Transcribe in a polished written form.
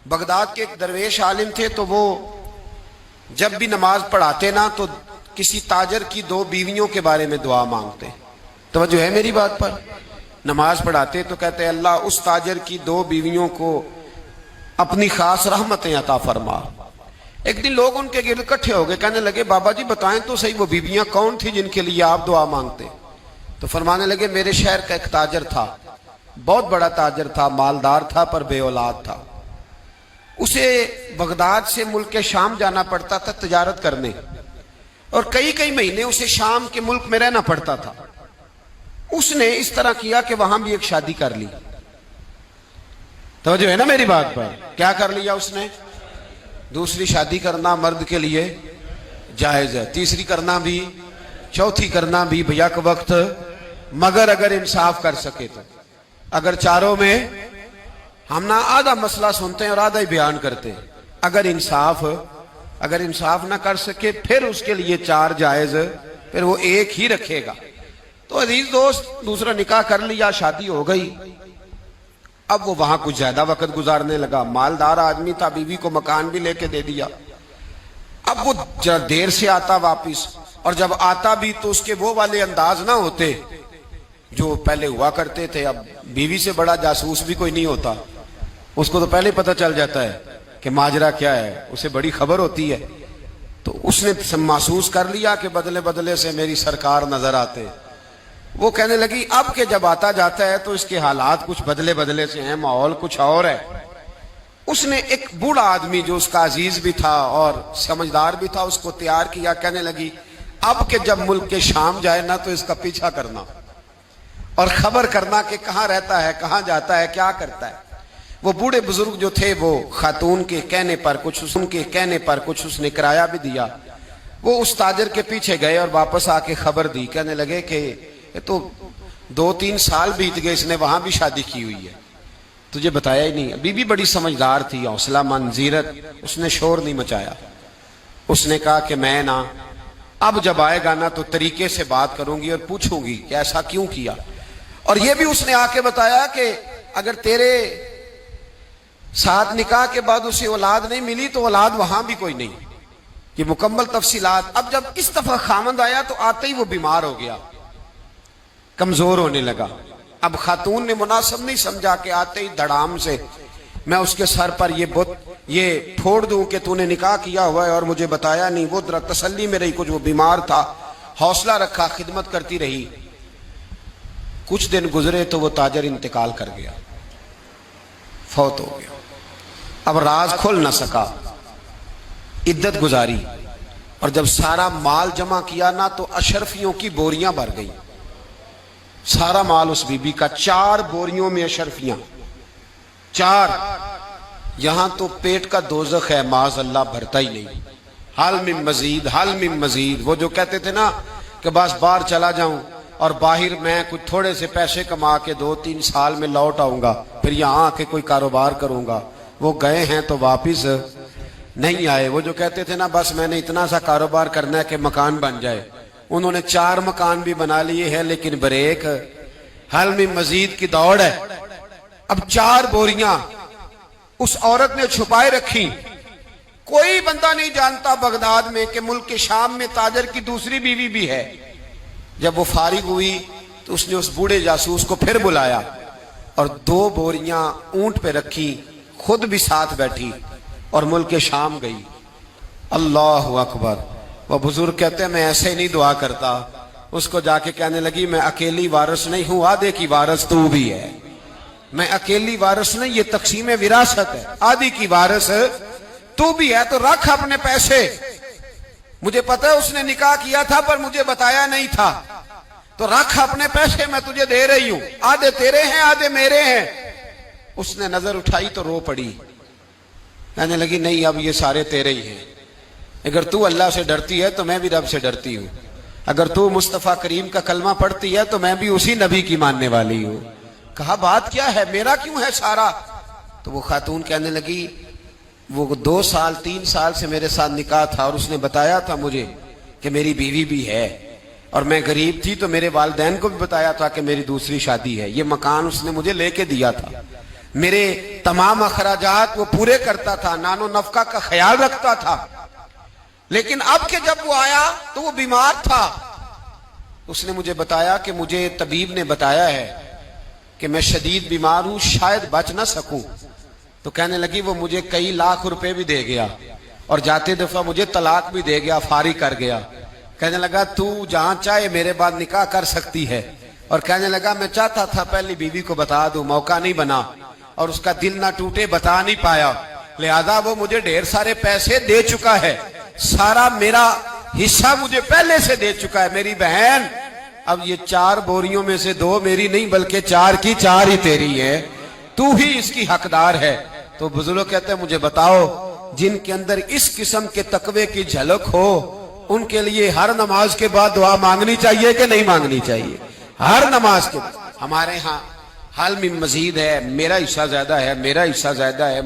Baghdad کے ایک درویش عالم تھے، تو وہ جب بھی نماز پڑھاتے نا تو کسی تاجر کی 2 بیویوں کے بارے میں دعا مانگتے. توجہ ہے میری بات پر؟ نماز پڑھاتے تو کہتے اللہ اس تاجر کی 2 بیویوں کو اپنی خاص رحمتیں عطا فرما. ایک دن لوگ ان کے گرد اکٹھے ہو گئے، کہنے لگے بابا جی بتائیں تو صحیح وہ بیویاں کون تھی جن کے لیے آپ دعا مانگتے؟ تو فرمانے لگے میرے شہر کا ایک تاجر تھا، بہت بڑا تاجر تھا، مالدار تھا پر بے اولاد تھا. اسے بغداد سے ملک شام جانا پڑتا تھا تجارت کرنے، اور کئی مہینے اسے شام کے ملک میں رہنا پڑتا تھا. اس نے اس طرح کیا کہ وہاں بھی ایک شادی کر لی. توجہ ہے نا میری بات پر؟ کیا کر لیا اس نے؟ دوسری شادی کرنا مرد کے لیے جائز ہے، تیسری کرنا بھی، چوتھی کرنا بھی بھیا کے وقت، مگر اگر انصاف کر سکے تو. اگر چاروں میں ہم نہ آدھا مسئلہ سنتے ہیں اور آدھا ہی بیان کرتے ہیں، اگر انصاف نہ کر سکے پھر اس کے لیے 4 جائز، پھر وہ ایک ہی رکھے گا. تو عزیز دوست دوسرا نکاح کر لیا، شادی ہو گئی. اب وہ وہاں کچھ زیادہ وقت گزارنے لگا، مالدار آدمی تھا، بیوی کو مکان بھی لے کے دے دیا. اب وہ دیر سے آتا واپس، اور جب آتا بھی تو اس کے وہ والے انداز نہ ہوتے جو پہلے ہوا کرتے تھے. اب بیوی سے بڑا جاسوس بھی کوئی نہیں ہوتا، اس کو تو پہلے پتہ چل جاتا ہے کہ ماجرا کیا ہے، اسے بڑی خبر ہوتی ہے. تو اس نے محسوس کر لیا کہ بدلے بدلے سے میری سرکار نظر آتے. وہ کہنے لگی اب کہ جب آتا جاتا ہے تو اس کے حالات کچھ بدلے سے ہیں، ماحول کچھ اور ہے. اس نے ایک بوڑھا آدمی جو اس کا عزیز بھی تھا اور سمجھدار بھی تھا اس کو تیار کیا. کہنے لگی اب کہ جب ملک کے شام جائے نا تو اس کا پیچھا کرنا اور خبر کرنا کہ کہاں رہتا ہے، کہاں جاتا ہے، کیا کرتا ہے. وہ بوڑھے بزرگ جو تھے وہ خاتون کے کہنے پر کچھ اس نے کرایہ بھی دیا. وہ اس تاجر کے پیچھے گئے اور واپس آ کے خبر دی. کہنے لگے کہ یہ تو 2-3 سال بیت گئے، اس نے وہاں بھی شادی کی ہوئی ہے، تجھے بتایا ہی نہیں. بی بی بڑی سمجھدار تھی، حوصلہ مند، زیرت، اس نے شور نہیں مچایا. اس نے کہا کہ میں نا اب جب آئے گا نا تو طریقے سے بات کروں گی اور پوچھوں گی کہ ایسا کیوں کیا. اور یہ بھی اس نے آ کے بتایا کہ اگر تیرے ساتھ نکاح کے بعد اسے اولاد نہیں ملی تو اولاد وہاں بھی کوئی نہیں. یہ مکمل تفصیلات. اب جب اس دفعہ خامند آیا تو آتے ہی وہ بیمار ہو گیا، کمزور ہونے لگا. اب خاتون نے مناسب نہیں سمجھا کہ آتے ہی دھڑام سے میں اس کے سر پر یہ پھوڑ دوں کہ تو نے نکاح کیا ہوا ہے اور مجھے بتایا نہیں. وہ ذرا تسلی میں رہی، کچھ وہ بیمار تھا، حوصلہ رکھا، خدمت کرتی رہی. کچھ دن گزرے تو وہ تاجر انتقال کر گیا، فوت ہو گیا. اب راز کھل نہ سکا، عدت گزاری، اور جب سارا مال جمع کیا نا تو اشرفیوں کی بوریاں بھر گئی. سارا مال اس بی بی کا، 4 بوریوں میں اشرفیاں، 4. یہاں تو پیٹ کا دوزخ ہے، معاذ اللہ بھرتا ہی نہیں. حل من مزید. وہ جو کہتے تھے نا کہ بس باہر چلا جاؤں اور باہر میں کچھ تھوڑے سے پیسے کما کے 2-3 سال میں لوٹ آؤں گا، پھر یہاں آ کے کوئی کاروبار کروں گا. وہ گئے ہیں تو واپس نہیں آئے. وہ جو کہتے تھے نا بس میں نے اتنا سا کاروبار کرنا ہے کہ مکان بن جائے، انہوں نے 4 مکان بھی بنا لیے ہیں، لیکن بریک حل میں مزید کی دوڑ ہے. اب 4 بوریاں اس عورت نے چھپائے رکھی. کوئی بندہ نہیں جانتا بغداد میں کہ ملک کے شام میں تاجر کی دوسری بیوی بھی ہے. جب وہ فارغ ہوئی تو اس نے اس بوڑھے جاسوس کو پھر بلایا اور 2 بوریاں اونٹ پہ رکھی، خود بھی ساتھ بیٹھی اور ملک شام گئی. اللہ اکبر. وہ بزرگ کہتے ہیں میں ایسے ہی نہیں دعا کرتا. اس کو جا کے کہنے لگی میں اکیلی وارث نہیں ہوں، آدھے کی وارث تو بھی ہے. میں اکیلی وارث نہیں، یہ تقسیم وراثت ہے، آدھی کی وارث تو بھی ہے. تو رکھ اپنے پیسے، مجھے پتا ہے اس نے نکاح کیا تھا پر مجھے بتایا نہیں تھا، تو رکھ اپنے پیسے، میں تجھے دے رہی ہوں، آدھے تیرے ہیں آدھے میرے ہیں. اس نے نظر اٹھائی تو رو پڑی، کہنے لگی نہیں اب یہ سارے تیرے ہی ہیں. اگر تو اللہ سے ڈرتی ہے تو میں بھی رب سے ڈرتی ہوں. اگر تو مصطفیٰ کریم کا کلمہ پڑھتی ہے تو میں بھی اسی نبی کی ماننے والی ہوں. کہا بات کیا ہے، میرا کیوں ہے سارا؟ تو وہ خاتون کہنے لگی وہ 2-3 سال سے میرے ساتھ نکاح تھا اور اس نے بتایا تھا مجھے کہ میری بیوی بھی ہے، اور میں غریب تھی تو میرے والدین کو بھی بتایا تھا کہ میری دوسری شادی ہے. یہ مکان اس نے مجھے لے کے دیا تھا، میرے تمام اخراجات وہ پورے کرتا تھا, نان و نفقہ کا خیال رکھتا تھا. لیکن اب کہ جب وہ آیا تو وہ بیمار تھا. اس نے مجھے بتایا کہ مجھے طبیب نے بتایا ہے کہ میں شدید بیمار ہوں, شاید بچ نہ سکوں. تو کہنے لگی وہ مجھے کئی لاکھ روپے بھی دے گیا اور جاتے دفعہ مجھے طلاق بھی دے گیا, فارغ کر گیا. کہنے لگا تو جہاں چاہے میرے بعد نکاح کر سکتی ہے. اور کہنے لگا میں چاہتا تھا پہلی بیوی کو بتا دوں, موقع نہیں بنا اور اس کا دل نہ ٹوٹے, بتا نہیں پایا. لہذا وہ مجھے ڈھیر سارے پیسے دے چکا ہے, سارا میرا حصہ مجھے پہلے سے دے چکا ہے. میری بہن اب یہ 4 بوریوں میں سے 2 میری نہیں بلکہ 4 کی 4 ہی تیری ہے, تو ہی اس کی حقدار ہے. تو بزرگ کہتے ہیں مجھے بتاؤ جن کے اندر اس قسم کے تقوی کی جھلک ہو ان کے لیے ہر نماز کے بعد دعا مانگنی چاہیے کہ نہیں مانگنی چاہیے؟ ہر نماز کے بعد. ہمارے ہاں حل میں مزید ہے, میرا حصہ زیادہ ہے, میرا حصہ زیادہ ہے.